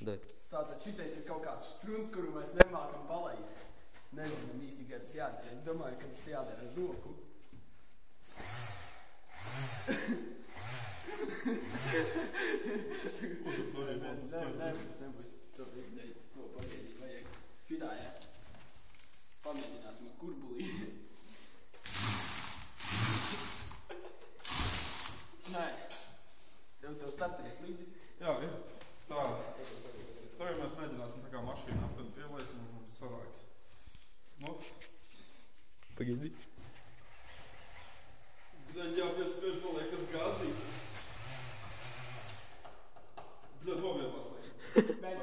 Dod. Tātad šitais ir kaut kāds struns, kuru mēs nemākam palaist. Nezinām īsti, kā tas jādara. Es domāju, ka tas jādara ar roku. Nebūs. To ideja. Ko pagaidīt vajag. Šitā, jā. Pamēģināsim ar kurbulī. Nē. Tev starteris līdzi? Jā, ir. Tā. Tagad mēs mēģināsim tā kā mašīnā, tad pielaisim un mums sanāks. Nu? Pagaidi. Bļaļ, jāpiespiež, paliek, kas gāzīt. Bļaļ, novienās, lai.